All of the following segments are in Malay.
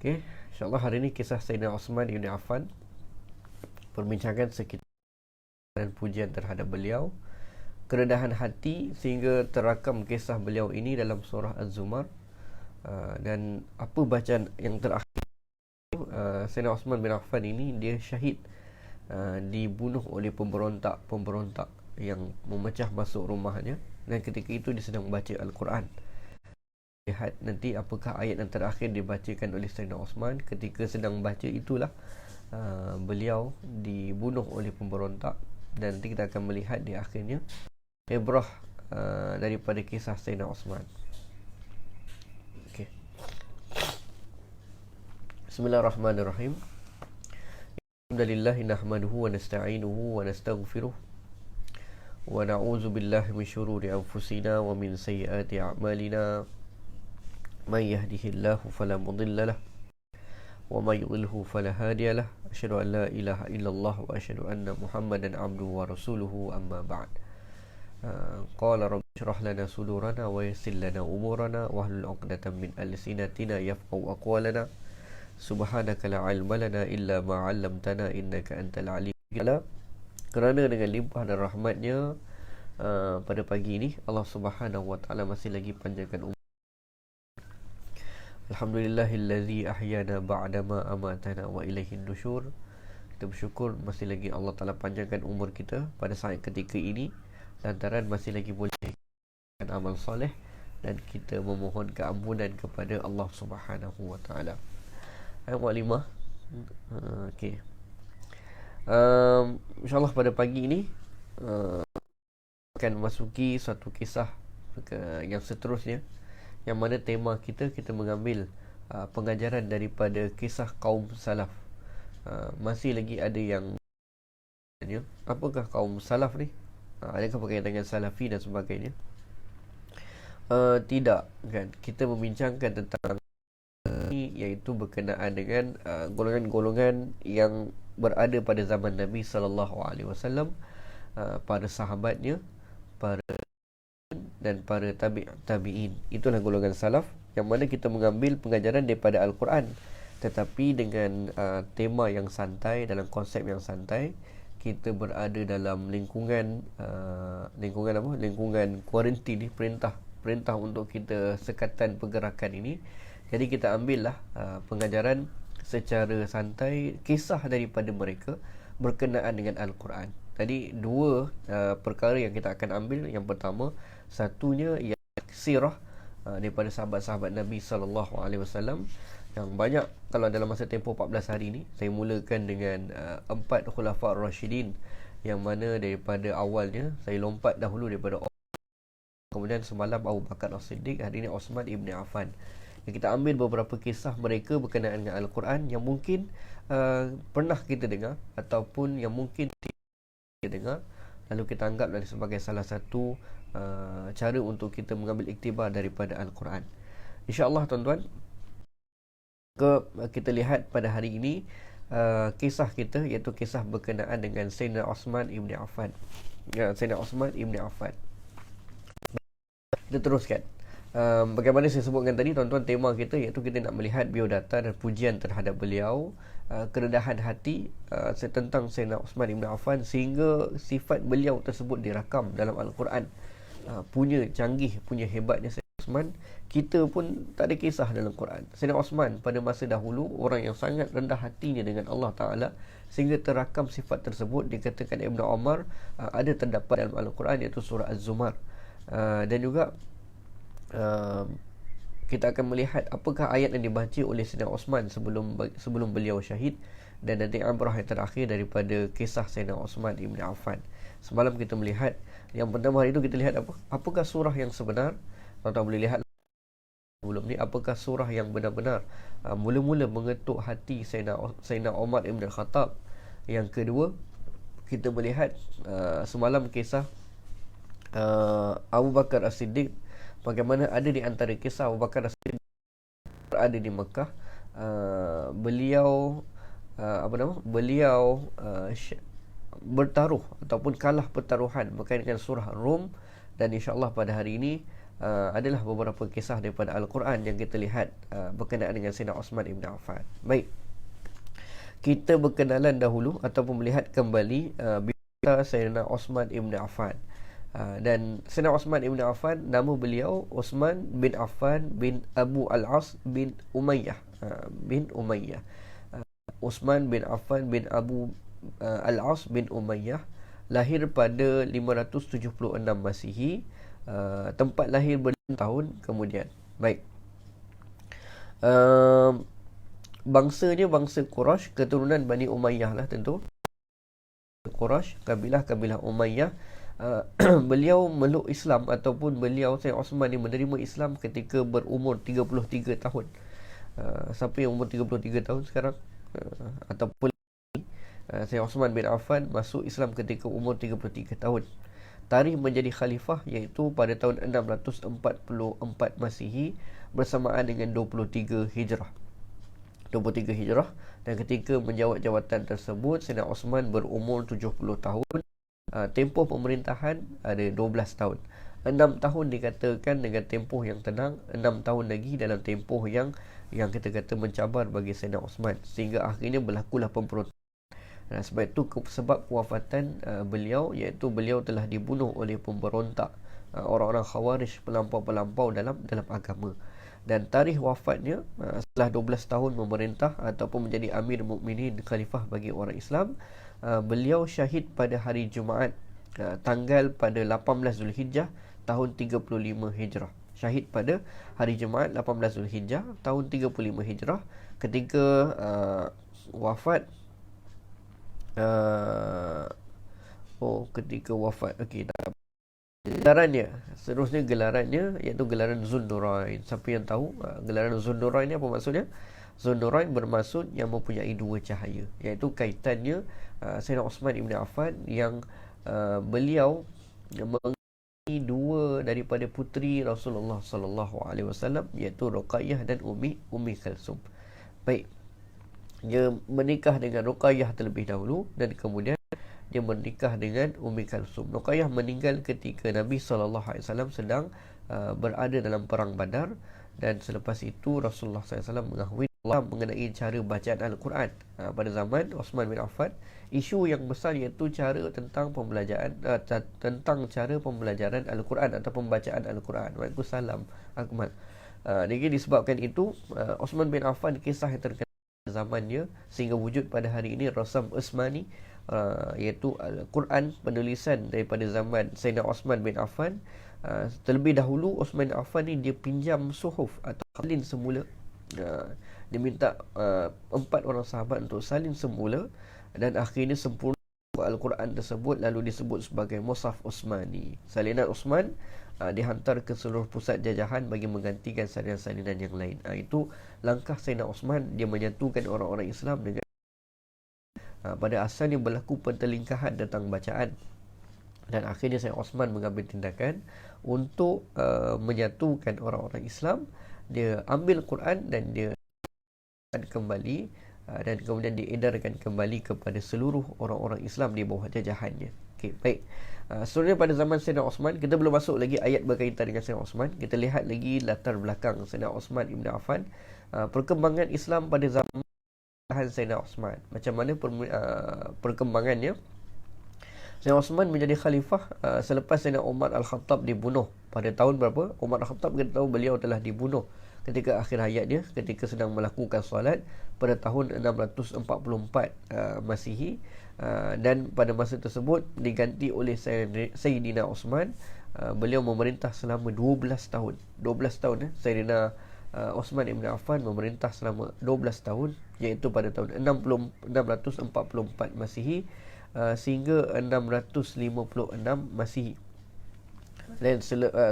Okey, insya-Allah hari ini kisah Sayyidina Osman Ibn Affan, perbincangan sekitar dan pujian terhadap beliau, kerendahan hati sehingga terakam kisah beliau ini dalam surah Az-Zumar. Dan apa bacaan yang terakhir, Sayyidina Osman bin Affan ini dia syahid, dibunuh oleh pemberontak yang memecah masuk rumahnya, dan ketika itu dia sedang membaca Al-Quran. Lihat nanti apakah ayat yang terakhir dibacakan oleh Sayyidina Osman. Ketika sedang membaca itulah beliau dibunuh oleh pemberontak, dan nanti kita akan melihat di akhirnya ibrah daripada kisah Sayyidina Osman. Okay. Bismillahirrahmanirrahim. Alhamdulillah nahmaduhu wa nasta'inuhu wa nastaghfiruh wa na'udzu billahi min syururi anfusina wa min sayyiati a'malina. Man yahdihillahu fala mudilla lahu wa may yudlilhu fala hadiya lahu. Asyhadu an la ilaha illallah wa asyhadu anna Muhammadan abduhu wa rasuluhu, amma ba'd. Qala rabbi shrah lana sudurana wa yassir lana umurana wahlul 'uqdatam min alsinatina yafqahu aqwalana. Subhanaka la 'ilma lana illa ma 'allamtana innaka antal alimul hakim. Kerana dengan limpah dan rahmatnya pada pagi ini Allah Subhanahu wa taala masih lagi panjangkan umur. Alhamdulillahillazi ahyana ba'dama amatana wa ilaihin nusyur. Kita bersyukur masih lagi Allah Ta'ala panjangkan umur kita pada saat ketika ini, lantaran masih lagi boleh amal soleh, dan kita memohon keampunan kepada Allah Subhanahu wa taala. Ayat 5. Okey. InsyaAllah pada pagi ini akan masuki suatu kisah yang seterusnya, yang mana tema kita mengambil pengajaran daripada kisah kaum salaf. Masih lagi ada yang apakah kaum salaf ni? Adakah berkaitan dengan salafi dan sebagainya? Tidak, kan? Kita membincangkan tentang ini, iaitu berkenaan dengan golongan-golongan yang berada pada zaman Nabi SAW, para sahabatnya, para dan para tabi'in. Itulah golongan salaf, yang mana kita mengambil pengajaran daripada Al-Quran, tetapi dengan tema yang santai, dalam konsep yang santai. Kita berada dalam lingkungan lingkungan kuarantin ni, perintah untuk kita sekatan pergerakan ini. Jadi kita ambillah pengajaran secara santai, kisah daripada mereka berkenaan dengan Al-Quran. Tadi dua perkara yang kita akan ambil. Yang pertama, satunya ialah sirah daripada sahabat-sahabat Nabi SAW, yang banyak. Kalau dalam masa tempoh 14 hari ni, saya mulakan dengan 4 khulafa ar-rasyidin, yang mana daripada awalnya saya lompat dahulu daripada kemudian semalam Abu Bakar As-Siddiq, hari ini Osman Ibn Affan. Kita ambil beberapa kisah mereka berkenaan dengan Al-Quran yang mungkin pernah kita dengar, ataupun yang mungkin kita dengar, lalu kita anggap sebagai salah satu cara untuk kita mengambil iktibar daripada Al-Quran. InsyaAllah tuan-tuan, kita lihat pada hari ini kisah kita, iaitu kisah berkenaan dengan Sayyidina Osman Ibn Affan. Sayyidina Osman Ibn Affan. Kita teruskan. Bagaimana saya sebutkan tadi, tuan-tuan, tema kita iaitu kita nak melihat biodata dan pujian terhadap beliau, kerendahan hati tentang Sayyidina Osman Ibn Affan, sehingga sifat beliau tersebut dirakam dalam Al-Quran. Punya canggih, punya hebatnya Sayyidina Osman, kita pun tak ada kisah dalam Quran. Sayyidina Osman pada masa dahulu orang yang sangat rendah hatinya dengan Allah Ta'ala, sehingga terakam sifat tersebut. Dikatakan Ibn Umar ada terdapat dalam Al-Quran, iaitu surah Az-Zumar. Dan juga kita akan melihat apakah ayat yang dibaca oleh Sayyidina Osman sebelum beliau syahid, dan nanti ibrah yang terakhir daripada kisah Sayyidina Osman Ibn Affan. Semalam kita melihat, yang pertama hari itu kita lihat apakah surah yang sebenar. Tuan-tuan boleh lihat sebelum ni, apakah surah yang benar-benar mula-mula mengetuk hati Sayyidina Umar Ibn Khattab. Yang kedua, kita melihat semalam kisah Abu Bakar As-Siddiq, bagaimana ada di antara kisah Abu Bakar As-Siddiq berada di Mekah, beliau bertaruh ataupun kalah pertaruhan berkaitan dengan surah Rum. Dan insyaAllah pada hari ini adalah beberapa kisah daripada Al-Quran yang kita lihat berkenaan dengan Sayyidina Osman Ibn Affan. Baik, kita berkenalan dahulu ataupun melihat kembali biografi Sayyidina Osman Ibn Affan. Dan Sayyidina Osman Ibn Affan, nama beliau Osman bin Affan bin Abu Al-As bin Umayyah bin Umayyah. Osman bin Affan bin Abu Al-As bin Umayyah, lahir pada 576 Masihi. Tempat lahir bertahun kemudian. Baik. Bangsanya bangsa Quraisy, keturunan Bani Umayyah lah tentu. Quraisy, kabilah Umayyah. Beliau meluk Islam ataupun beliau Sayyid Osman ni menerima Islam ketika berumur 33 tahun. Siapa yang umur 33 tahun sekarang? Ataupun Sayyid Osman bin Affan masuk Islam ketika umur 33 tahun. Tarikh menjadi khalifah iaitu pada tahun 644 Masihi bersamaan dengan 23 Hijrah. Dan ketika menjawat jawatan tersebut, Sayyidina Osman berumur 70 tahun. Tempoh pemerintahan ada 12 tahun. 6 tahun dikatakan dengan tempoh yang tenang, 6 tahun lagi dalam tempoh yang kita kata mencabar bagi Sayyidina Osman, sehingga akhirnya berlakulah pemberontakan. Sebab itu sebab kewafatan beliau, iaitu beliau telah dibunuh oleh pemberontak, orang-orang Khawarij, pelampau-pelampau dalam agama. Dan tarikh wafatnya setelah 12 tahun memerintah ataupun menjadi Amir Mukminin, khalifah bagi orang Islam, beliau syahid pada hari Jumaat, tanggal pada 18 Zulhijjah tahun 35 Hijrah. Syahid pada hari Jumaat 18 Zulhijjah tahun 35 Hijrah. Ketika wafat, ketika wafat, okey, gelarannya, seterusnya gelarannya iaitu gelaran Zunnurain. Siapa yang tahu gelaran Zunnurain ni apa maksudnya? Zunnurain bermaksud yang mempunyai dua cahaya, iaitu kaitannya Sayyidina Osman Ibn Affan yang beliau mengandungi dua daripada puteri Rasulullah sallallahu alaihi wasallam, iaitu Ruqayyah dan Ummi Kalsum. Baik, dia menikah dengan Ruqayyah terlebih dahulu dan kemudian dia menikah dengan Ummi Kalsum. Ruqayyah meninggal ketika Nabi SAW sedang berada dalam perang Badar, dan selepas itu Rasulullah SAW mengetahui mengenai cara bacaan Al-Quran pada zaman Osman bin Affan. Isu yang besar iaitu cara tentang cara pembelajaran Al-Quran atau pembacaan Al-Quran. Waalaikumsalam Akmal. Jadi disebabkan itu Osman bin Affan, kisah yang terkenal zamannya sehingga wujud pada hari ini Rasam Usmani, iaitu Al-Quran penulisan daripada zaman Sayyidina Osman bin Affan. Terlebih dahulu Osman bin Affan ni dia pinjam suhuf atau salin semula. Dia minta 4 orang sahabat untuk salin semula, dan akhirnya sempurna Al-Quran tersebut, lalu disebut sebagai Mushaf Usmani. Salinan Osman dihantar ke seluruh pusat jajahan bagi menggantikan salinan-salinan yang lain. Itu langkah Sayyidina Osman, dia menyatukan orang-orang Islam dengan pada asalnya berlaku pertelingkahan tentang bacaan, dan akhirnya Sayyidina Osman mengambil tindakan untuk menyatukan orang-orang Islam. Dia ambil Quran dan dia kembali dan kemudian diedarkan kembali kepada seluruh orang-orang Islam di bawah jajahannya. Okey, baik. Sebenarnya pada zaman Sayyidina Osman, kita belum masuk lagi ayat berkaitan dengan Sayyidina Osman. Kita lihat lagi latar belakang Sayyidina Osman Ibn Affan, perkembangan Islam pada zaman Sayyidina Osman. Macam mana perkembangannya? Sayyidina Osman menjadi khalifah selepas Sayyidina Umar Al-Khattab dibunuh. Pada tahun berapa? Umar Al-Khattab, kita tahu beliau telah dibunuh ketika akhir hayat dia, ketika sedang melakukan solat pada tahun 644 Masihi. Dan pada masa tersebut diganti oleh Sayyidina Osman. Beliau memerintah selama 12 tahun. 12 tahun Sayyidina Osman Ibn Affan memerintah selama 12 tahun, iaitu pada tahun 644 Masihi sehingga 656 Masihi. Dan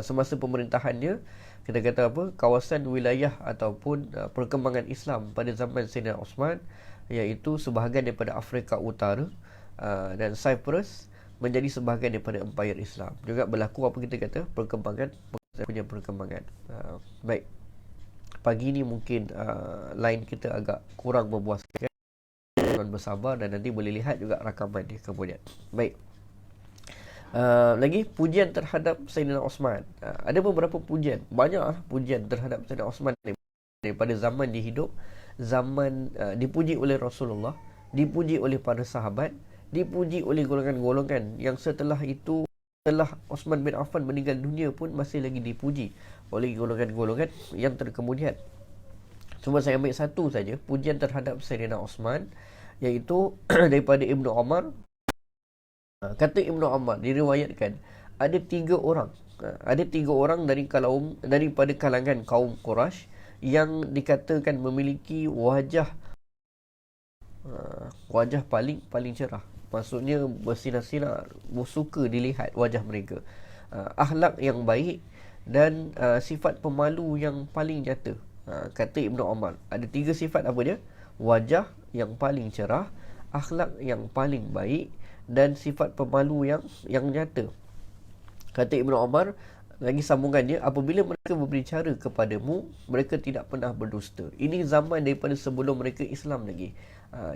semasa pemerintahannya, kita kata apa, kawasan wilayah ataupun perkembangan Islam pada zaman Sayyidina Osman, iaitu sebahagian daripada Afrika Utara dan Cyprus menjadi sebahagian daripada Empire Islam. Juga berlaku apa kita kata, perkembangan. Baik, pagi ni mungkin line kita agak kurang memuaskan, bersabar dan nanti boleh lihat juga rakaman dia kemudian. Baik, Lagi pujian terhadap Sayyidina Osman. Ada beberapa pujian, banyaklah pujian terhadap Sayyidina Osman daripada zaman dia hidup, zaman dipuji oleh Rasulullah, dipuji oleh para sahabat, dipuji oleh golongan-golongan yang setelah itu, setelah Osman bin Affan meninggal dunia pun masih lagi dipuji oleh golongan-golongan yang terkemudian. Cuma saya ambil satu saja pujian terhadap Sayyidina Osman, iaitu daripada Ibnu Umar. Kata Ibnu Umar, diriwayatkan ada 3 orang, daripada kalangan kaum Quraisy yang dikatakan memiliki wajah paling cerah. Maksudnya bersinar-sinar, suka dilihat wajah mereka. Akhlak yang baik dan sifat pemalu yang paling nyata. Kata Ibnu Umar, ada 3 sifat apa dia? Wajah yang paling cerah, akhlak yang paling baik dan sifat pemalu yang nyata. Kata Ibnu Umar, lagi sambungannya, apabila mereka berbicara kepadamu, mereka tidak pernah berdusta. Ini zaman daripada sebelum mereka Islam lagi.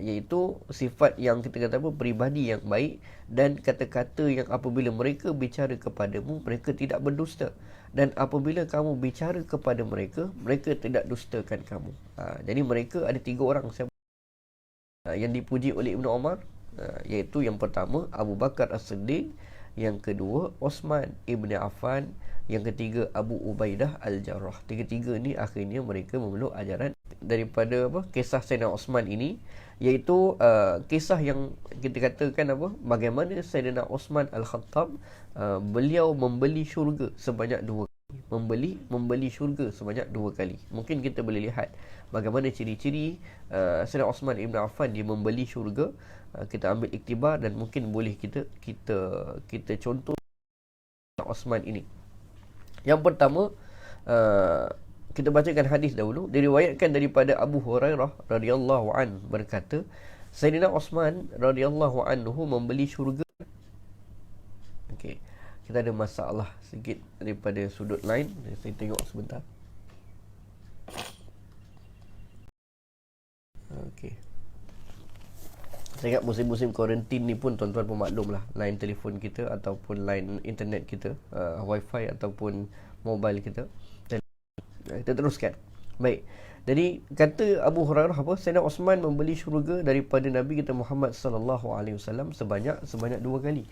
Iaitu sifat yang kita kata apa, peribadi yang baik dan kata-kata yang apabila mereka bicara kepadamu, mereka tidak berdusta. Dan apabila kamu bicara kepada mereka, mereka tidak dustakan kamu. Jadi mereka ada 3 orang yang dipuji oleh Ibnu Umar, iaitu yang pertama Abu Bakar As-Siddiq, yang kedua Osman Ibn Affan, yang ketiga Abu Ubaidah Al-Jarrah. 3 ni akhirnya mereka memeluk ajaran daripada kisah Sayyidina Osman ini, iaitu kisah yang kita katakan bagaimana Sayyidina Osman Al-Khattab beliau membeli syurga sebanyak 2 kali. Membeli syurga sebanyak 2 kali. Mungkin kita boleh lihat bagaimana ciri-ciri Sayyidina Osman Ibn Affan dia membeli syurga. Kita ambil iktibar dan mungkin boleh kita contoh Osman ini. Yang pertama, kita bacakan hadis dahulu. Diriwayatkan daripada Abu Hurairah radhiyallahu an berkata, Sayyidina Osman radhiyallahu anhu membeli syurga. Okey. Kita ada masalah sikit daripada sudut lain. Saya tengok sebentar. Okey. Saya ingat musim-musim kuarantin ni pun tuan-tuan pun maklum lah, line telefon kita ataupun line internet kita, wifi ataupun mobile kita. Kita teruskan. Baik. Jadi kata Abu Hurairah Sayyidina Osman membeli syurga daripada Nabi kita Muhammad sallallahu alaihi wasallam sebanyak 2 kali.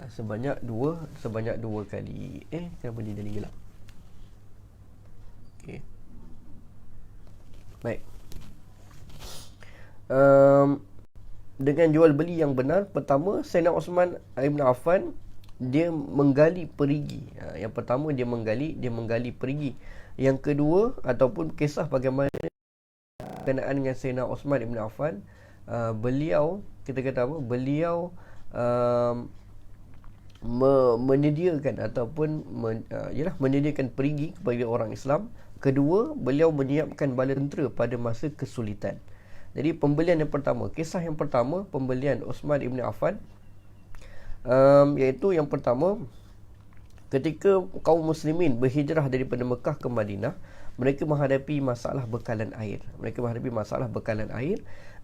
Sebanyak dua kali. Kenapa dia jadi gelap? Okey. Baik. Dengan jual beli yang benar, pertama Sayyidina Osman Ibn Affan dia menggali perigi. Yang pertama dia menggali perigi. Yang kedua ataupun kisah bagaimana berkenaan dengan Sayyidina Osman Ibn Affan, beliau beliau menyediakan ataupun menyediakan perigi kepada orang Islam. Kedua, beliau menyiapkan bala tentera pada masa kesulitan. Jadi pembelian yang pertama, kisah yang pertama, pembelian Osman Ibn Affan, iaitu yang pertama, ketika kaum muslimin berhijrah daripada Mekah ke Madinah, mereka menghadapi masalah bekalan air.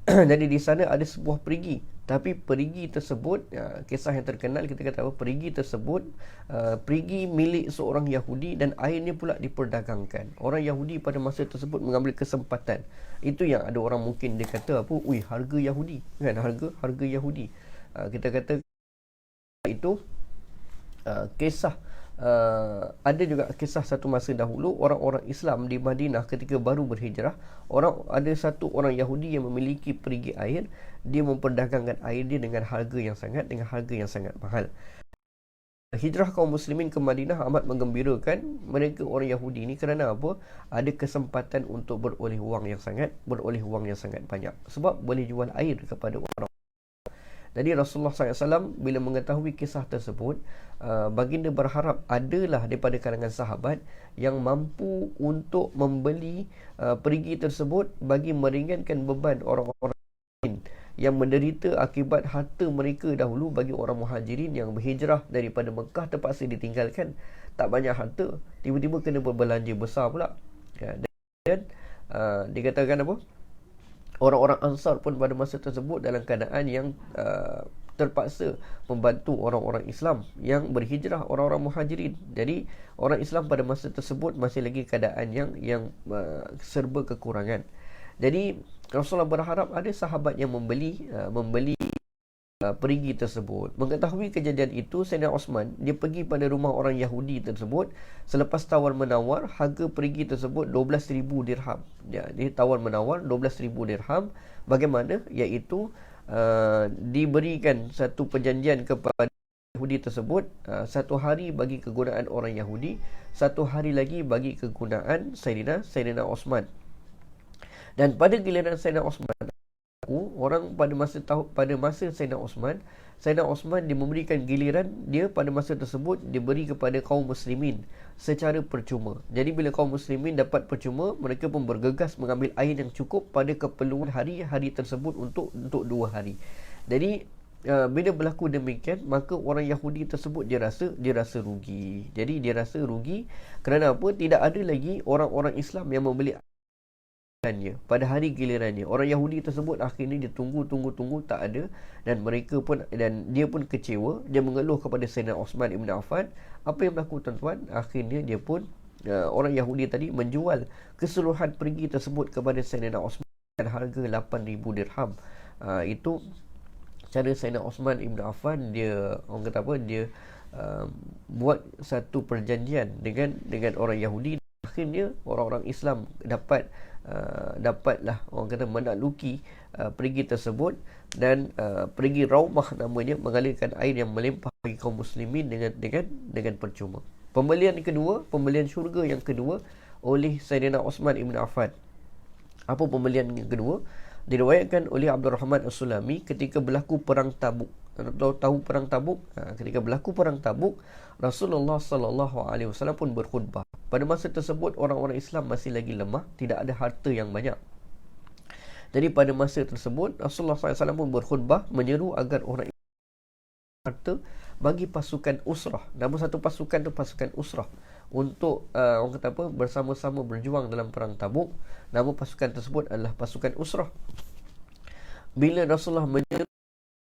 Jadi di sana ada sebuah perigi. Tapi perigi tersebut, kisah yang terkenal kita kata perigi tersebut, perigi milik seorang Yahudi dan airnya pula diperdagangkan. Orang Yahudi pada masa tersebut mengambil kesempatan. Itu yang ada orang mungkin dia kata harga Yahudi, kan, harga Yahudi. Kita kata itu kisah. Ada juga kisah satu masa dahulu orang-orang Islam di Madinah ketika baru berhijrah, ada satu orang Yahudi yang memiliki perigi air. Dia memperdagangkan air dia dengan harga yang sangat mahal. Hijrah kaum muslimin ke Madinah amat menggembirakan mereka orang Yahudi ini. Kerana apa? Ada kesempatan untuk beroleh wang yang sangat banyak, sebab boleh jual air kepada orang. Jadi Rasulullah SAW bila mengetahui kisah tersebut, baginda berharap adalah daripada kalangan sahabat yang mampu untuk membeli perigi tersebut bagi meringankan beban orang-orang yang menderita akibat harta mereka dahulu. Bagi orang muhajirin yang berhijrah daripada Mekah terpaksa ditinggalkan, tak banyak harta, tiba-tiba kena berbelanja besar pula. Dan dikatakan orang-orang Ansar pun pada masa tersebut dalam keadaan yang terpaksa membantu orang-orang Islam yang berhijrah, orang-orang muhajirin. Jadi orang Islam pada masa tersebut masih lagi keadaan yang serba kekurangan. Jadi Rasulullah berharap ada sahabat yang membeli perigi tersebut. Mengetahui kejadian itu, Sayyidina Osman dia pergi pada rumah orang Yahudi tersebut. Selepas tawar-menawar, harga perigi tersebut 12,000 dirham. Dia tawar-menawar 12,000 dirham. Bagaimana? Iaitu diberikan satu perjanjian kepada Yahudi tersebut, satu hari bagi kegunaan orang Yahudi, satu hari lagi bagi kegunaan Sayyidina Osman. Dan pada giliran Sayyidina Osman, orang pada masa Sayyidina Osman dia memberikan giliran dia pada masa tersebut diberi kepada kaum muslimin secara percuma. Jadi bila kaum muslimin dapat percuma, mereka pun bergegas mengambil air yang cukup pada keperluan hari-hari tersebut untuk 2 hari. Jadi bila berlaku demikian, maka orang Yahudi tersebut dia rasa rugi. Jadi dia rasa rugi kerana apa? Tidak ada lagi orang-orang Islam yang membeli pada hari gilirannya. Orang Yahudi tersebut akhirnya dia tunggu tak ada, dan dia pun kecewa. Dia mengeluh kepada Sayyidina Osman Ibn Affan. Apa yang berlaku tuan-tuan? Akhirnya dia pun orang Yahudi tadi menjual keseluruhan perigi tersebut kepada Sayyidina Osman dengan harga 8,000 dirham. Itu cara Sayyidina Osman Ibn Affan dia buat satu perjanjian dengan orang Yahudi. Akhirnya orang-orang Islam dapatlah orang kata menakluki perigi tersebut, dan perigi Raumah namanya, mengalirkan air yang melimpah bagi kaum muslimin dengan percuma. Pembelian syurga yang kedua oleh Sayyidina Osman Ibn Affan. Apa pembelian yang kedua? Diriwayatkan oleh Abdul Rahman As-Sulami ketika berlaku perang Tabuk. Tahu perang Tabuk? Ketika berlaku perang Tabuk, Rasulullah SAW pun berkhutbah. Pada masa tersebut orang-orang Islam masih lagi lemah, tidak ada harta yang banyak. Jadi pada masa tersebut Rasulullah SAW pun berkhutbah menyeru agar orang harta bagi pasukan Usrah. Nama satu pasukan itu pasukan Usrah, untuk bersama-sama berjuang dalam perang Tabuk. Nama pasukan tersebut adalah pasukan Usrah. Bila Rasulullah menyeru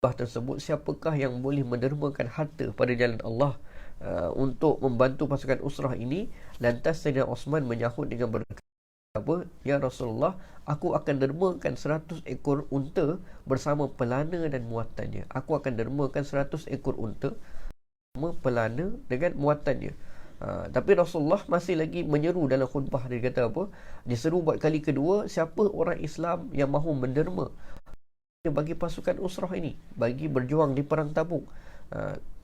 tersebut, siapakah yang boleh mendermakan harta pada jalan Allah untuk membantu pasukan Usrah ini? Lantas Sayyidina Osman menyahut dengan berkata, ya Rasulullah, aku akan dermakan 100 ekor unta bersama pelana dan muatannya. Aku akan dermakan 100 ekor unta bersama pelana dengan muatannya. Tapi Rasulullah masih lagi menyeru dalam khutbah. Dia kata apa? Dia seru buat kali kedua, siapa orang Islam yang mahu menderma bagi pasukan Usrah ini, bagi berjuang di perang Tabuk.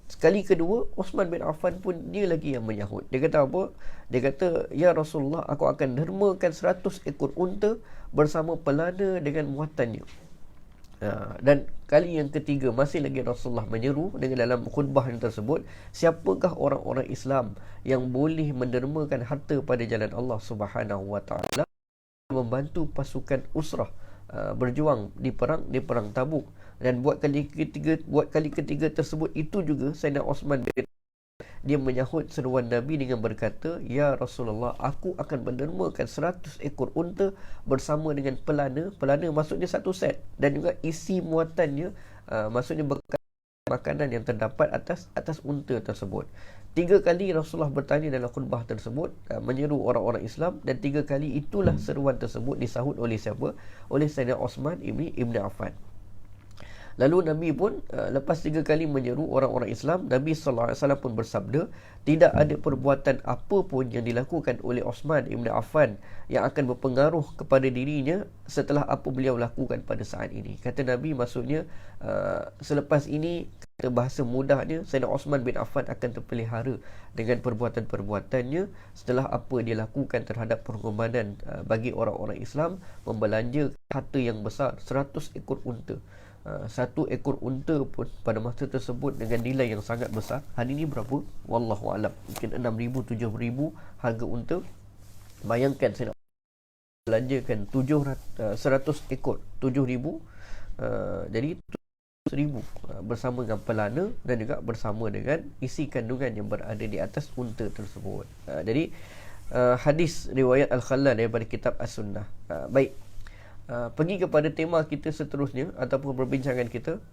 Sekali kedua, Osman bin Affan pun dia lagi yang menyahut. Dia kata apa? Dia kata, ya Rasulullah, aku akan dermakan 100 ekor unta bersama pelana dengan muatannya. Dan kali yang ketiga, masih lagi Rasulullah menyeru dengan dalam khutbah yang tersebut, siapakah orang-orang Islam yang boleh mendermakan harta pada jalan Allah Subhanahu wa taala, membantu pasukan Usrah berjuang di perang Tabuk. Dan buat kali ketiga tersebut itu juga Sayyidina Osman dia menyahut seruan Nabi dengan berkata, ya Rasulullah, aku akan mendermakan 100 ekor unta bersama dengan pelana. Pelana maksudnya satu set, dan juga isi muatannya, maksudnya makanan yang terdapat atas unta tersebut. 3 kali Rasulullah bertanya dalam khutbah tersebut, menyeru orang-orang Islam, dan 3 kali itulah seruan tersebut disahut oleh siapa? Oleh Sayyidina Osman Ibn Affan. Lalu Nabi pun lepas 3 kali menyeru orang-orang Islam, Nabi SAW pun bersabda, tidak ada perbuatan apa pun yang dilakukan oleh Osman Ibn Affan yang akan berpengaruh kepada dirinya setelah apa beliau lakukan pada saat ini. Kata Nabi, maksudnya selepas ini, kata bahasa mudahnya, Sayyidina Osman bin Affan akan terpelihara dengan perbuatan-perbuatannya setelah apa dia lakukan terhadap pengorbanan bagi orang-orang Islam, membelanja harta yang besar, 100 ekor unta. 1 ekor unta pun pada masa tersebut dengan nilai yang sangat besar. Hari ini berapa? Wallahu alam. Mungkin 6,000, 7,000 harga unta. Bayangkan saya nak belanjakan 100 ekor, 7,000. Jadi 1,000 bersama dengan pelana dan juga bersama dengan isi kandungan yang berada di atas unta tersebut. Jadi hadis riwayat Al-Khallal daripada kitab As-Sunnah. Baik. Pergi kepada tema kita seterusnya ataupun perbincangan kita,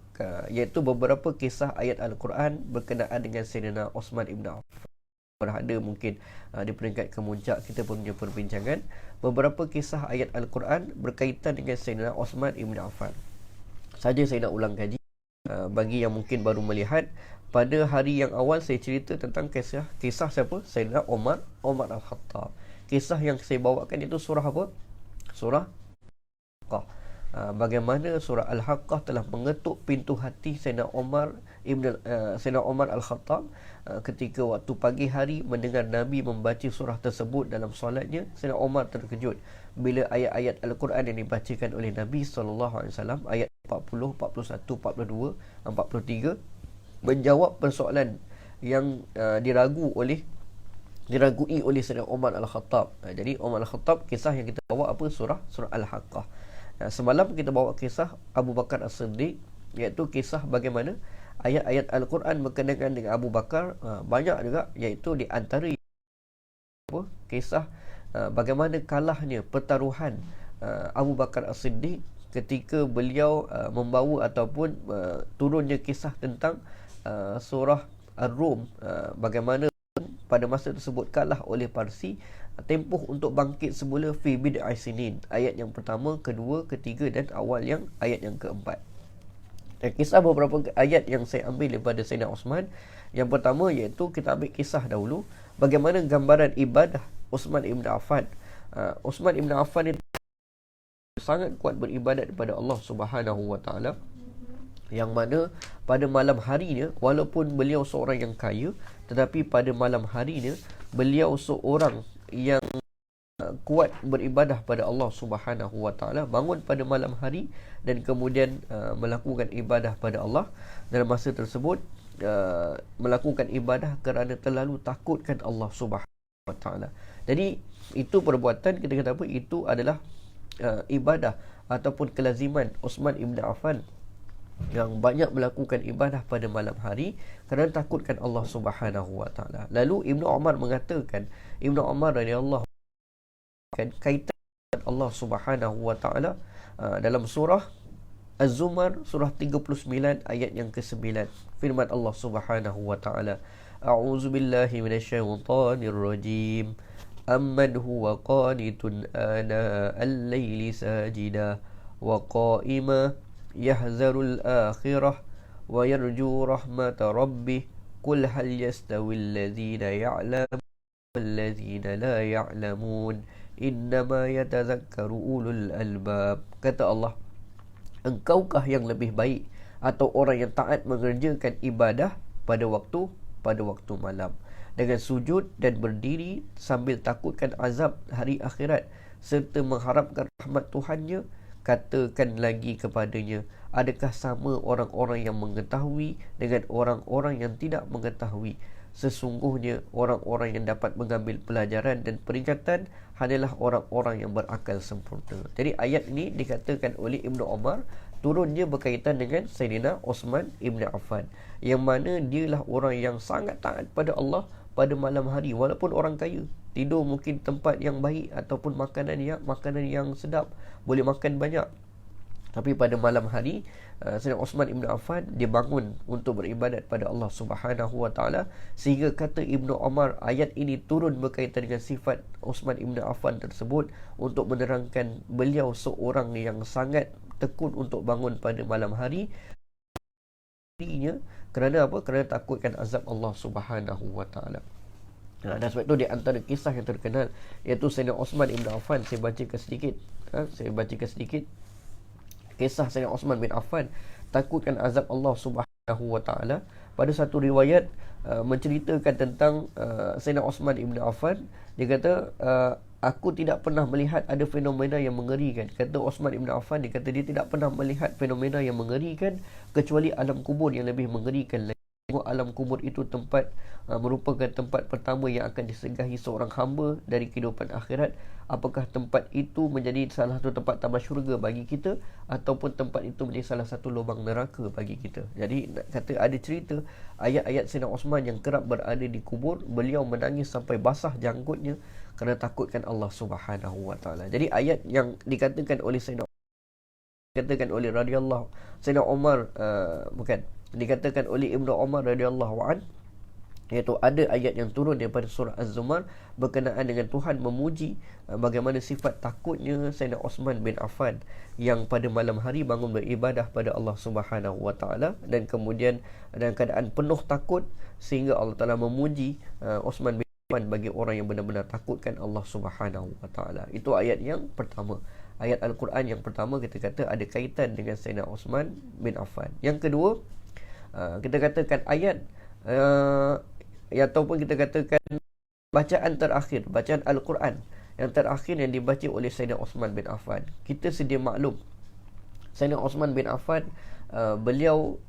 iaitu beberapa kisah ayat Al-Quran berkenaan dengan Sayyidina Osman Ibn Affan. Berada mungkin di peringkat kemuncak kita punya perbincangan, beberapa kisah ayat Al-Quran berkaitan dengan Sayyidina Osman Ibn Affan. Saja saya nak ulang kaji, bagi yang mungkin baru melihat, pada hari yang awal saya cerita tentang kisah siapa? Sayyidina Umar Al-Khattab. Kisah yang saya bawakan itu surah apa? Surah Al-Haqqah. Bagaimana surah Al-Haqqah telah mengetuk pintu hati Sayyidina Umar Al-Khattab ketika waktu pagi hari mendengar Nabi membaca surah tersebut dalam solatnya. Sayyidina Umar terkejut bila ayat-ayat Al-Quran yang dibacakan oleh Nabi SAW, ayat 40, 41, 42, 43, menjawab persoalan yang diragui oleh Sayyidina Umar Al-Khattab. Jadi Umar Al-Khattab, kisah yang kita bawa apa? Surah Al-Haqqah. Semalam kita bawa kisah Abu Bakar As-Siddiq, iaitu kisah bagaimana ayat-ayat Al-Quran berkenaan dengan Abu Bakar banyak juga, iaitu di antara kisah bagaimana kalahnya pertaruhan Abu Bakar As-Siddiq ketika beliau membawa ataupun turunnya kisah tentang surah Ar-Rum, bagaimana pada masa tersebut kalah oleh Parsi, tempoh untuk bangkit semula fi bid'ah sinin, ayat yang pertama, kedua, ketiga dan awal yang ayat yang keempat. Kisah beberapa ayat yang saya ambil daripada Sayyidina Osman. Yang pertama iaitu kita ambil kisah dahulu bagaimana gambaran ibadah Osman Ibn Affan. Osman Ibn Affan itu sangat kuat beribadat kepada Allah Subhanahu Wa Taala, yang mana pada malam harinya, walaupun beliau seorang yang kaya, tetapi pada malam harinya beliau seorang yang kuat beribadah pada Allah Subhanahu Wa Taala, bangun pada malam hari dan kemudian melakukan ibadah pada Allah. Dalam masa tersebut melakukan ibadah kerana terlalu takutkan Allah Subhanahu Wa Taala. Jadi itu perbuatan, kita kata apa, itu adalah ibadah ataupun kelaziman Osman Ibn Affan yang banyak melakukan ibadah pada malam hari kerana takutkan Allah Subhanahu Wa Taala. Lalu Ibnu Umar mengatakan, Ibnu Umar radhiyallahu kaitan Allah Subhanahu Wa Taala dalam surah Az-Zumar, surah 39 ayat yang ke-9. Firman Allah Subhanahu Wa Taala, A'udzu billahi minasyaitonir rajim. Amman huwa qanitun ana al-laili sajida wa qa'ima yahzarul akhirah wa yarju rahmata rabbih qul hal yastawil ladzina ya'lamun wal ladzina la ya'lamun innama yatazakkaru ulul albab. Kata Allah, engkaukah yang lebih baik atau orang yang taat mengerjakan ibadah pada waktu malam dengan sujud dan berdiri sambil takutkan azab hari akhirat serta mengharapkan rahmat Tuhannya? Katakan lagi kepadanya, adakah sama orang-orang yang mengetahui dengan orang-orang yang tidak mengetahui? Sesungguhnya orang-orang yang dapat mengambil pelajaran dan peringatan hanyalah orang-orang yang berakal sempurna. Jadi ayat ini dikatakan oleh Ibnu Umar turunnya berkaitan dengan Sayyidina Osman Ibn Affan, yang mana dialah orang yang sangat taat pada Allah pada malam hari, walaupun orang kaya, tidur mungkin tempat yang baik ataupun makanan yang sedap, boleh makan banyak, tapi pada malam hari Sayyidina Osman Ibn Affan dia bangun untuk beribadat pada Allah Subhanahu Wa Taala, sehingga kata Ibnu Umar, ayat ini turun berkaitan dengan sifat Osman Ibn Affan tersebut untuk menerangkan beliau seorang yang sangat tekun untuk bangun pada malam hari kerana apa? Kerana takutkan azab Allah Subhanahu Wa Taala. Dan sebab itu di antara kisah yang terkenal iaitu Sayyidina Osman Ibn Affan. Saya bacakan sedikit kisah Sayyidina Osman bin Affan takutkan azab Allah Subhanahu Wa Taala. Pada satu riwayat menceritakan tentang Sayyidina Osman Ibn Affan, dia kata, aku tidak pernah melihat ada fenomena yang mengerikan. Kata Osman Ibn Affan, dia kata dia tidak pernah melihat fenomena yang mengerikan kecuali alam kubur yang lebih mengerikan lagi. Alam kubur itu merupakan tempat pertama yang akan disegahi seorang hamba dari kehidupan akhirat. Apakah tempat itu menjadi salah satu tempat taman syurga bagi kita, ataupun tempat itu menjadi salah satu lubang neraka bagi kita. Jadi nak kata ada cerita ayat-ayat Sayyidina Osman yang kerap berada di kubur, beliau menangis sampai basah janggutnya kerana takutkan Allah Subhanahu Wa Taala. Jadi ayat yang dikatakan oleh Sayyidina dikatakan oleh radhiyallahu Sayyidina Umar, bukan, dikatakan oleh Ibnu Umar radhiyallahu an, iaitu ada ayat yang turun daripada surah Az-Zumar berkenaan dengan Tuhan memuji bagaimana sifat takutnya Sayyidina Osman bin Affan yang pada malam hari bangun beribadah pada Allah Subhanahu wa taala, dan kemudian dalam keadaan penuh takut sehingga Allah Taala memuji Osman bin Affan bagi orang yang benar-benar takutkan Allah Subhanahu wa taala. Itu ayat yang pertama. Ayat Al-Quran yang pertama kita kata ada kaitan dengan Sayyidina Osman bin Affan. Yang kedua, kita katakan ayat ataupun kita katakan bacaan terakhir, bacaan Al-Quran yang terakhir yang dibaca oleh Sayyidina Osman bin Affan. Kita sedia maklum Sayyidina Osman bin Affan, beliau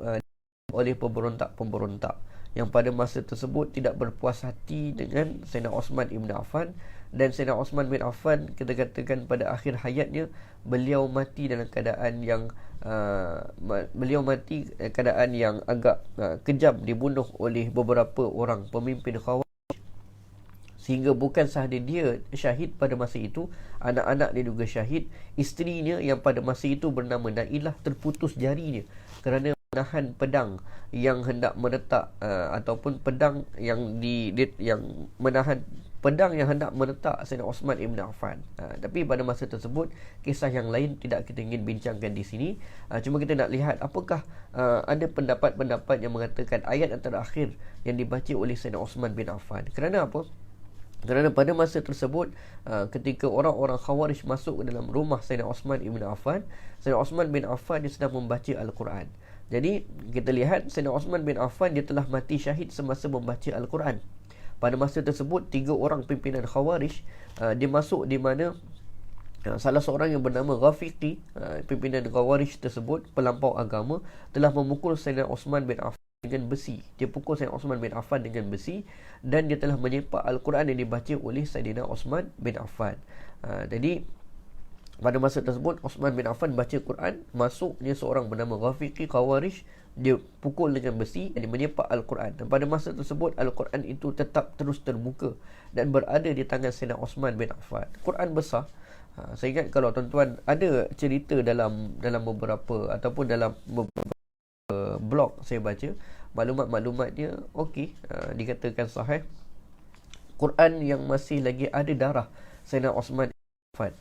oleh pemberontak-pemberontak yang pada masa tersebut tidak berpuas hati dengan Sayyidina Osman ibn Affan, dan Sayyidina Osman bin Affan kita katakan pada akhir hayatnya beliau mati dalam keadaan yang keadaan yang agak kejam, dibunuh oleh beberapa orang pemimpin Khawarij, sehingga bukan sahaja dia syahid pada masa itu, anak-anak dia juga syahid. Isterinya yang pada masa itu bernama Nailah terputus jarinya kerana menahan pedang yang hendak meretak ataupun pedang yang menahan pedang yang hendak meretak Sayyidina Osman ibn Affan. Tapi pada masa tersebut kisah yang lain tidak kita ingin bincangkan di sini. Cuma kita nak lihat apakah ada pendapat-pendapat yang mengatakan ayat yang terakhir yang dibaca oleh Sayyidina Osman bin Affan. Kerana apa? Kerana pada masa tersebut ketika orang-orang Khawarij masuk ke dalam rumah Sayyidina Osman ibn Affan, Sayyidina Osman bin Affan dia sedang membaca Al-Quran. Jadi kita lihat Sayyidina Osman bin Affan dia telah mati syahid semasa membaca Al-Quran. Pada masa tersebut 3 orang pimpinan Khawarij dia masuk, di mana salah seorang yang bernama Ghafiqi, pimpinan Khawarij tersebut pelampau agama, telah memukul Sayyidina Osman bin Affan dengan besi. Dia pukul Sayyidina Osman bin Affan dengan besi, dan dia telah menyepak Al-Quran yang dibaca oleh Sayyidina Osman bin Affan. Jadi pada masa tersebut Osman bin Affan baca Quran, masuknya seorang bernama Ghafiqi Khawarij, dia pukul dengan besi dan dia menyepak Al-Quran. Dan pada masa tersebut Al-Quran itu tetap terus terbuka dan berada di tangan Sayyidina Osman bin Affan. Quran besar. Saya ingat kalau tuan-tuan ada cerita dalam beberapa ataupun dalam beberapa blog saya baca, maklumat-maklumatnya okey, dikatakan sahih. Quran yang masih lagi ada darah Sayyidina Osman bin Affan,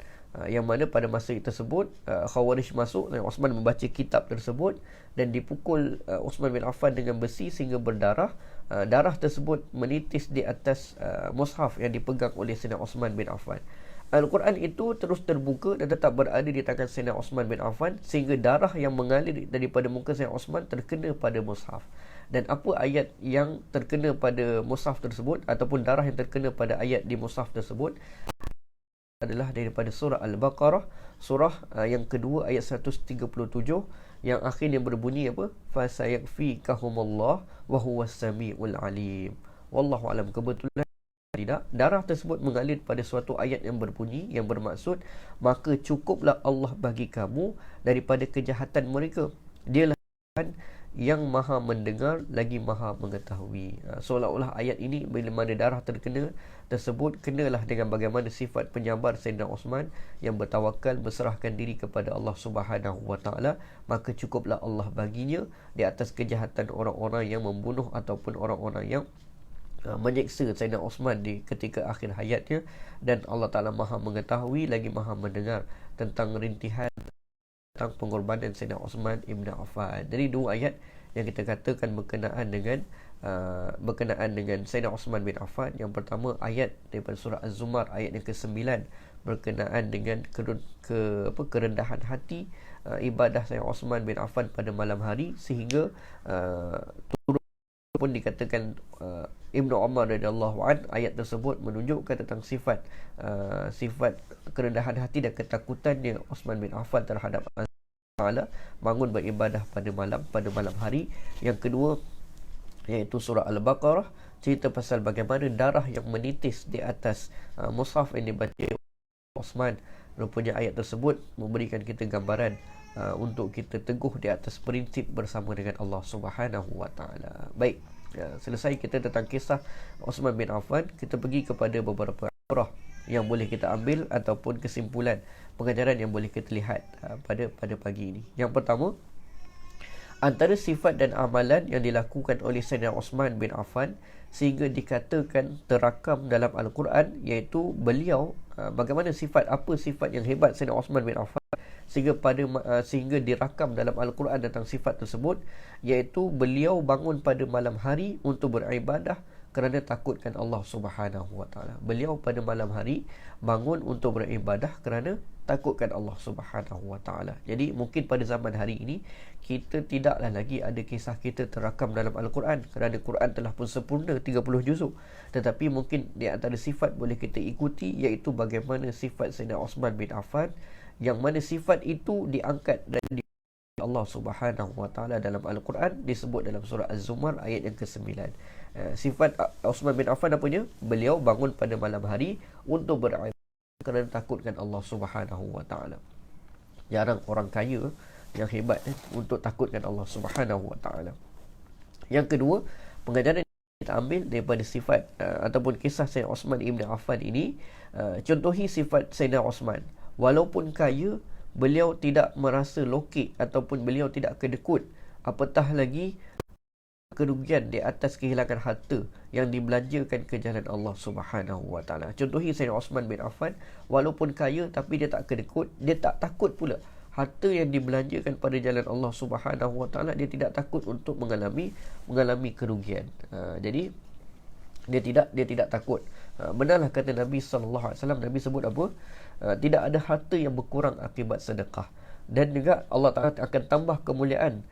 yang mana pada masa tersebut Khawarij masuk dan Osman membaca kitab tersebut dan dipukul Osman bin Affan dengan besi sehingga berdarah. Darah tersebut menitis di atas mushaf yang dipegang oleh Sayyidina Osman bin Affan. Al-Quran itu terus terbuka dan tetap berada di tangan Sayyidina Osman bin Affan, sehingga darah yang mengalir daripada muka Sayyidina Osman terkena pada mushaf. Dan apa ayat yang terkena pada mushaf tersebut ataupun darah yang terkena pada ayat di mushaf tersebut adalah daripada surah Al-Baqarah, surah yang kedua ayat 137, yang akhirnya berbunyi apa? Fasayakfikahumullah wa huwas samiul alim. Wallahu alam. Kebetulan tidak, darah tersebut mengalir pada suatu ayat yang berbunyi, yang bermaksud maka cukuplah Allah bagi kamu daripada kejahatan mereka. Dialah Tuhan yang maha mendengar lagi maha mengetahui. Seolah-olah ayat ini bila mana darah terkena tersebut kenalah dengan bagaimana sifat penyabar Sayyidina Osman yang bertawakal, berserahkan diri kepada Allah Subhanahu wa taala, maka cukuplah Allah baginya di atas kejahatan orang-orang yang membunuh ataupun orang-orang yang menyeksa Sayyidina Osman di ketika akhir hayatnya. Dan Allah Ta'ala maha mengetahui lagi maha mendengar tentang rintihan, tentang pengorbanan Sayyidina Osman ibn Affan. Jadi 2 ayat yang kita katakan berkenaan dengan Sayyidina Osman bin Affan. Yang pertama ayat daripada surah Az-Zumar ayat yang ke-9 berkenaan dengan kerendahan hati ibadah Sayyidina Osman bin Affan pada malam hari, sehingga turun pun dikatakan Ibnu Umar radhiyallahu an, ayat tersebut menunjukkan tentang sifat kerendahan hati dan ketakutannya Osman bin Affan terhadap Allah Taala, bangun beribadah pada malam hari. Yang kedua iaitu surah Al-Baqarah, cerita pasal bagaimana darah yang menitis di atas mushaf yang dibaca Osman. Rupanya ayat tersebut memberikan kita gambaran untuk kita teguh di atas prinsip bersama dengan Allah Subhanahu wa taala. Baik, selesai kita tentang kisah Osman bin Affan, kita pergi kepada beberapa surah yang boleh kita ambil ataupun kesimpulan pengajaran yang boleh kita lihat pada pagi ini. Yang pertama, antara sifat dan amalan yang dilakukan oleh Sayyidina Osman bin Affan sehingga dikatakan terakam dalam Al-Quran, iaitu beliau, bagaimana apa sifat yang hebat Sayyidina Osman bin Affan sehingga dirakam dalam Al-Quran tentang sifat tersebut, iaitu beliau bangun pada malam hari untuk beribadah kerana takutkan Allah Subhanahu wa taala. Beliau pada malam hari bangun untuk beribadah kerana takutkan Allah Subhanahu wa taala. Jadi mungkin pada zaman hari ini kita tidaklah lagi ada kisah kita terakam dalam Al-Quran kerana Quran telah pun sempurna 30 juzuk. Tetapi mungkin di antara sifat boleh kita ikuti, iaitu bagaimana sifat Sayyidina Osman bin Affan, yang mana sifat itu diangkat dari Allah Subhanahu wa taala dalam Al-Quran, disebut dalam surah Az-Zumar ayat yang ke-9. Sifat Osman bin Affan apanya? Beliau bangun pada malam hari untuk beribadah kerana takutkan Allah Subhanahu wa taala. Jarang orang kaya yang hebat untuk takutkan Allah Subhanahu wa taala. Yang kedua, pengajaran yang kita ambil daripada sifat ataupun kisah Sayyidina Osman ibn Affan ini, contohi sifat Sayyidina Osman. Walaupun kaya, beliau tidak merasa lokek ataupun beliau tidak kedekut, apatah lagi kerugian di atas kehilangan harta yang dibelanjakan ke jalan Allah Subhanahu wa taala. Contohi Sayyidina Osman bin Affan, walaupun kaya tapi dia tak kedekut, dia tak takut pula harta yang dibelanjakan pada jalan Allah Subhanahu wa taala, dia tidak takut untuk mengalami kerugian. Jadi dia tidak takut. Benarlah kata Nabi sallallahu alaihi wasallam, Nabi sebut apa? Tidak ada harta yang berkurang akibat sedekah. Dan juga Allah Ta'ala akan tambah kemuliaan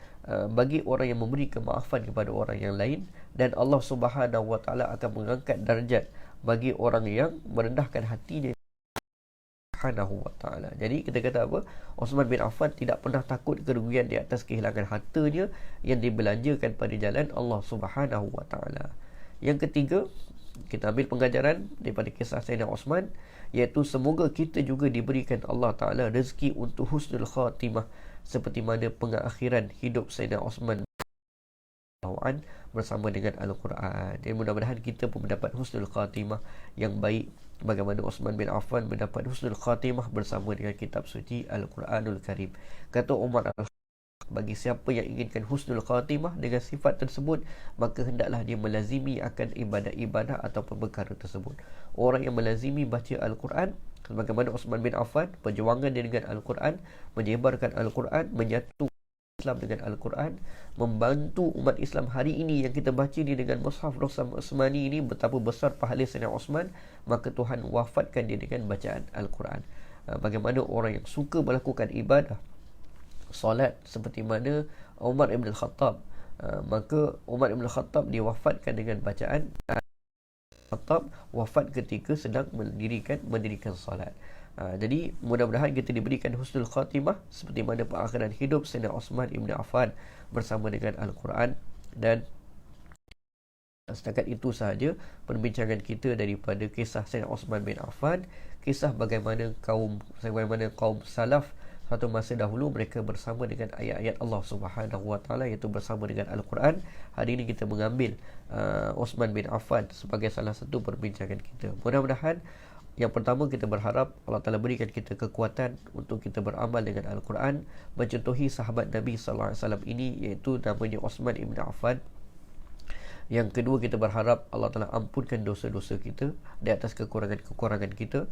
bagi orang yang memberi kemaafan kepada orang yang lain, dan Allah Subhanahu wa taala akan mengangkat darjat bagi orang yang merendahkan hatinya Subhanahu wa taala. Jadi kita kata apa? Osman bin Affan tidak pernah takut kerugian di atas kehilangan hartanya yang dibelanjakan pada jalan Allah Subhanahu wa taala. Yang ketiga, kita ambil pengajaran daripada kisah Sayyidina Osman, iaitu semoga kita juga diberikan Allah Ta'ala rezeki untuk husnul khatimah seperti mana pengakhiran hidup Sayyidina Osman bersama dengan Al-Quran. Dan mudah-mudahan kita pun mendapat husnul khatimah yang baik, bagaimana Osman bin Affan mendapat husnul khatimah bersama dengan kitab suci Al-Quranul Karim. Kata Umar bagi siapa yang inginkan husnul khatimah dengan sifat tersebut, maka hendaklah dia melazimi akan ibadah-ibadah ataupun perkara tersebut. Orang yang melazimi baca Al-Quran, bagaimana Osman bin Affan, perjuangan dia dengan Al-Quran, menyebarkan Al-Quran, menyatu Islam dengan Al-Quran, membantu umat Islam hari ini yang kita baca ni dengan Mushaf Rasam Osmani ini, betapa besar pahala Sayyidina Osman, maka Tuhan wafatkan dia dengan bacaan Al-Quran. Bagaimana orang yang suka melakukan ibadah solat seperti mana Umar ibn al-Khattab, maka Umar ibn al-Khattab diwafatkan dengan bacaan Khattab, wafat ketika sedang mendirikan solat. Jadi mudah-mudahan kita diberikan husnul khatimah seperti mana perakhiran hidup Sayyidina Osman ibn Affan bersama dengan Al-Quran. Dan setakat itu sahaja perbincangan kita daripada kisah Sayyidina Osman bin Affan, kisah bagaimana kaum salaf satu masa dahulu mereka bersama dengan ayat-ayat Allah Subhanahu wa taala, iaitu bersama dengan Al-Quran. Hari ini kita mengambil Osman bin Affan sebagai salah satu perbincangan kita. Mudah-mudahan yang pertama, kita berharap Allah Ta'ala berikan kita kekuatan untuk kita beramal dengan Al-Quran, mencontohi sahabat Nabi sallallahu alaihi wasallam ini, iaitu namanya Osman ibn Affan. Yang kedua, kita berharap Allah Ta'ala ampunkan dosa-dosa kita di atas kekurangan-kekurangan kita.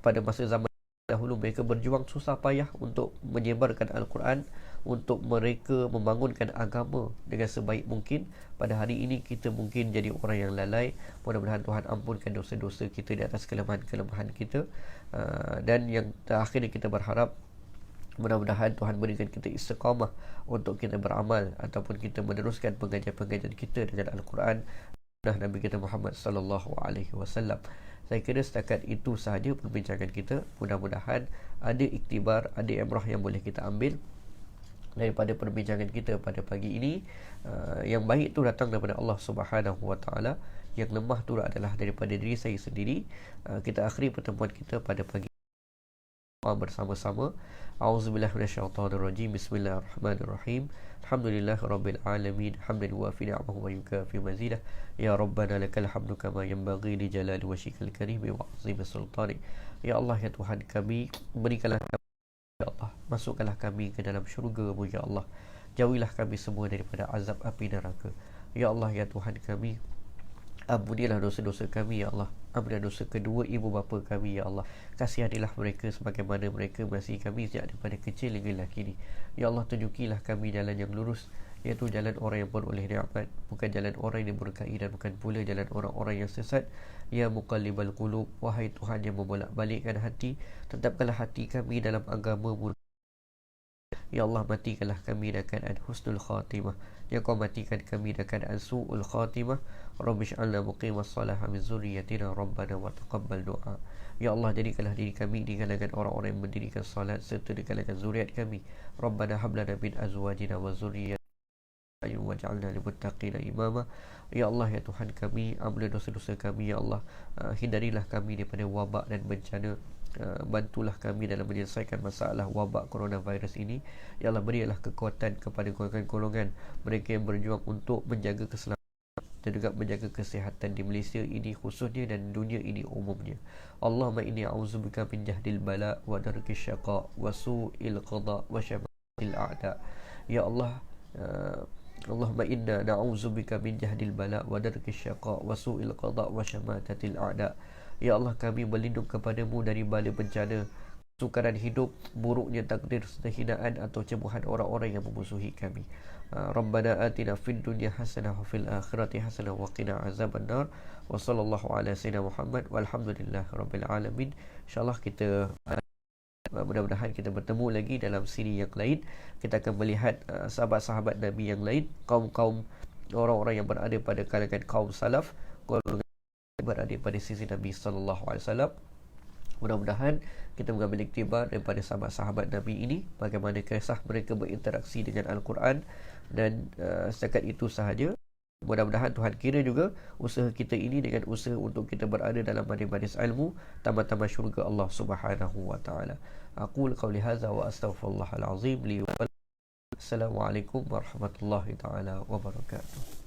Pada masa zaman dahulu mereka berjuang susah payah untuk menyebarkan Al-Quran, untuk mereka membangunkan agama dengan sebaik mungkin. Pada hari ini kita mungkin jadi orang yang lalai. Mudah-mudahan Tuhan ampunkan dosa-dosa kita di atas kelemahan-kelemahan kita. Dan yang terakhir, kita berharap mudah-mudahan Tuhan berikan kita istiqamah untuk kita beramal ataupun kita meneruskan pengajian-pengajian kita dengan Al-Quran dan Nabi kita Muhammad sallallahu alaihi wasallam. Saya kira setakat itu sahaja perbincangan kita. Mudah-mudahan ada iktibar, ada ibrah yang boleh kita ambil daripada perbincangan kita pada pagi ini. Yang baik tu datang daripada Allah Subhanahu wa taala, yang lemah tu adalah daripada diri saya sendiri. Kita akhiri pertemuan kita pada pagi berdoa bersama-sama. A'udzubillahi minasyaitonirrajim. Bismillahirrahmanirrahim. Alhamdulillahirabbil alamin. Hamdan yuwafi ni'amahu wa yukafi mazidah. Ya Rabbana lakal hamdu kama yanbaghi li jalali wajhikal karim wa 'azimi sultanik. Ya Allah, ya Tuhan kami, berikanlah kami, ya Allah, masukkanlah kami ke dalam syurga-Mu, ya Allah. Jauhilah kami semua daripada azab api neraka. Ya Allah, ya Tuhan kami, ampunilah dosa-dosa kami, ya Allah. Ampunilah dosa kedua ibu bapa kami, ya Allah. Kasihanilah mereka sebagaimana mereka mengasihi kami sejak daripada kecil hingga kini. Ya Allah, tunjukilah kami jalan yang lurus, iaitu jalan orang yang beroleh nikmat, bukan jalan orang yang diberkahi, dan bukan pula jalan orang-orang yang sesat. Ya Muqallibal Qulub, wahai Tuhan yang membolak-balikkan hati, tetapkanlah hati kami dalam agama-Mu. Ya Allah, matikanlah kami dengan keadaan husnul khatimah. Ya Kau matikan kami dengan keadaan su'ul khatimah. Rabbish'alna muqimas salah min zurriyatina Rabbana wa taqabbal doa. Ya Allah, jadikanlah diri kami di kalangan orang-orang yang mendirikan salat serta di kalangan zuriat kami. Rabbana hablana min azwajina wa zurriyatina waj'alna lil muttaqina imama. Ya Allah, ya Tuhan kami, ampunilah dosa-dosa kami, ya Allah. Hindarilah kami daripada wabak dan bencana. Bantulah kami dalam menyelesaikan masalah wabak coronavirus ini. Ya Allah, berilah kekuatan kepada golongan-golongan mereka yang berjuang untuk menjaga keselamatan dan juga menjaga kesihatan di Malaysia ini khususnya dan dunia ini umumnya. Allahumma inni a'udzubika min jahdil bala wa darkis syaqa wa su'il qada wa syamatil a'da. Ya Allah, Allahumma inna na'udzubika min jahdil bala wa darkis syaqa wa su'il qada wa syamatatil a'da. Ya Allah, kami berlindung kepadamu dari bala bencana, sukaran hidup, buruknya takdir serta hinaan atau cemoohan orang-orang yang memusuhi kami. Rabbana atina fid dunya hasanah wa fil akhirati hasanah wa qina azabannar. Wa sallallahu ala sayyidina Muhammad walhamdulillahi rabbil alamin. InsyaAllah kita mudah-mudahan kita bertemu lagi dalam siri yang lain. Kita akan melihat sahabat-sahabat Nabi yang lain, kaum-kaum orang-orang yang berada pada kalangan kaum salaf, golongan berada pada sisi Nabi sallallahu alaihi wasallam. Mudah-mudahan kita mengambil iktibar daripada sahabat-sahabat Nabi ini, bagaimana kisah mereka berinteraksi dengan Al-Quran, dan setakat itu sahaja. Mudah-mudahan Tuhan kira juga usaha kita ini dengan usaha untuk kita berada dalam majlis ilmu, tamat-tamat syurga Allah Subhanahu wa taala. Aqul qawli hadza wa astaghfirullahal azim li wa lakum. Assalamualaikum warahmatullahi taala wabarakatuh.